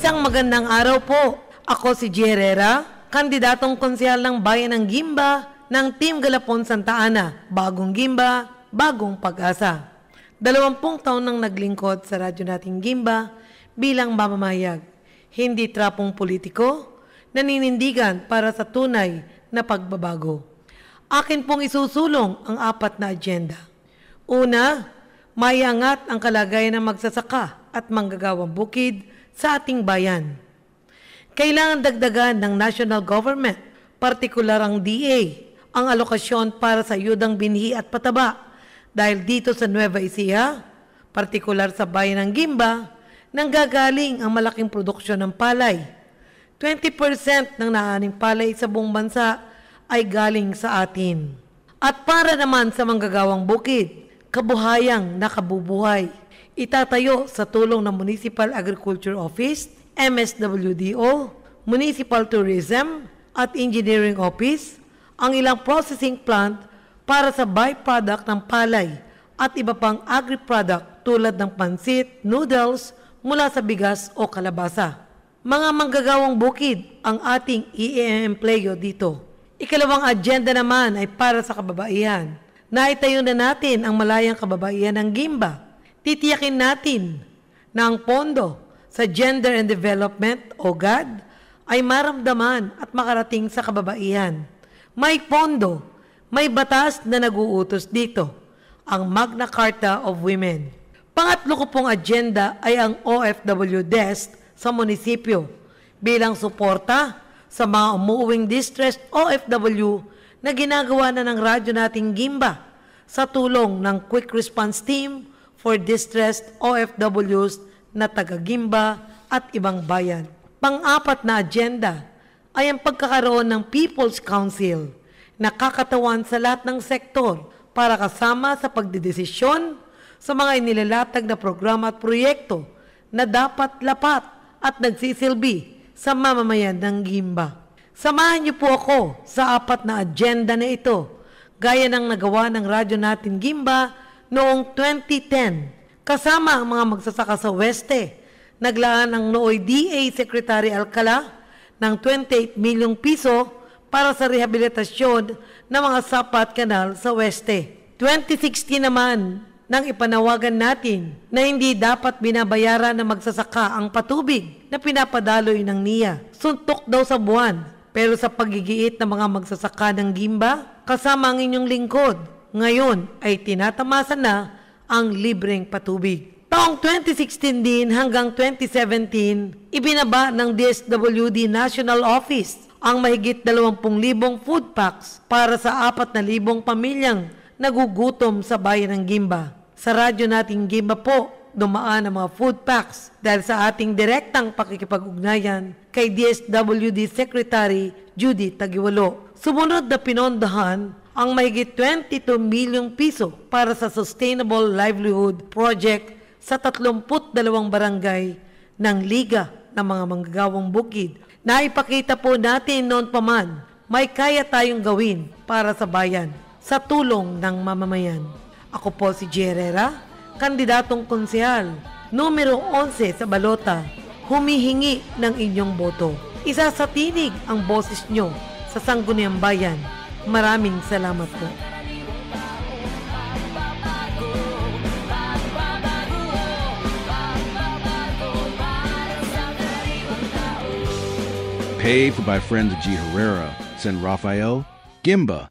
Isang magandang araw po. Ako si G. Herrera, kandidatong konsyal ng Bayan ng Gimba ng Team Galapon Santa Ana. Bagong Gimba, bagong pag-asa. 20 taon nang naglingkod sa radyo nating Gimba bilang mamamayag. Hindi trapong politiko, naninindigan para sa tunay na pagbabago. Akin pong isusulong ang 4 na agenda. Una, maiangat ang kalagayan ng magsasaka at manggagawang bukid sa ating bayan. Kailangan dagdagan ng national government, partikular ang DA, ang alokasyon para sa ayudang binhi at pataba dahil dito sa Nueva Ecija, partikular sa bayan ng Gimba, nanggagaling ang malaking produksyon ng palay. 20% ng naaning palay sa buong bansa ay galing sa atin. At para naman sa manggagawang bukid, kabuhayang nakabubuhay, itatayo sa tulong ng Municipal Agriculture Office, MSWDO, Municipal Tourism at Engineering Office ang ilang processing plant para sa byproduct ng palay at iba pang agri-product tulad ng pansit, noodles mula sa bigas o kalabasa. Mga manggagawang bukid ang ating i-empleyo dito. Ikalawang agenda naman ay para sa kababaihan. Naitayo na natin ang malayang kababaihan ng Gimba. Titiyakin natin na ang pondo sa Gender and Development o GAD ay maramdaman at makarating sa kababaihan. May pondo, may batas na nag-uutos dito, ang Magna Carta of Women. Pangatlo ko pong agenda ay ang OFW Desk sa munisipyo bilang suporta sa mga umuuwing distressed OFW na ginagawa na ng radyo nating Gimba sa tulong ng Quick Response Team for Distressed OFWs na taga-Gimba at ibang bayan. Pang-4 na agenda ay ang pagkakaroon ng People's Council na kakatawan sa lahat ng sektor para kasama sa pagdedesisyon sa mga inilalatag na programa at proyekto na dapat lapat at nagsisilbi sa mamamayan ng Gimba. Samahan niyo po ako sa 4 na agenda na ito, gaya ng nagawa ng radyo natin Gimba noong 2010. Kasama ang mga magsasaka sa Weste, naglaan ang nooy DA Secretary Alcala ng 28 milyong piso para sa rehabilitasyon ng mga sapat kanal sa Weste. 2016 naman, nang ipanawagan natin na hindi dapat binabayaran ng magsasaka ang patubig na pinapadaloy ng NIA. Suntok daw sa buwan, pero sa pagigiit ng mga magsasaka ng Gimba, kasama ang inyong lingkod, ngayon ay tinatamasa na ang libreng patubig. Taong 2016 din hanggang 2017, ibinaba ng DSWD National Office ang mahigit 20,000 food packs para sa 4,000 pamilyang nagugutom sa bayan ng Gimba. Sa radyo nating Gimba po, dumaan ang mga food packs dahil sa ating direktang pakikipag-ugnayan kay DSWD Secretary Judy Tagiwalo. Sumunod na pinondahan ang mahigit 22 milyong piso para sa Sustainable Livelihood Project sa 32 barangay ng Liga ng mga Manggagawang Bukid. Naipakita po natin noon pa man, may kaya tayong gawin para sa bayan sa tulong ng mamamayan. Ako po si G. Herrera, kandidatong konsehal, numero 11 sa balota, humihingi ng inyong boto. Isa sa tinig ang boses nyo sa Sangguniang Bayan. Maraming salamat po. Paid for by friends of G. Herrera, San Rafael, Gimba,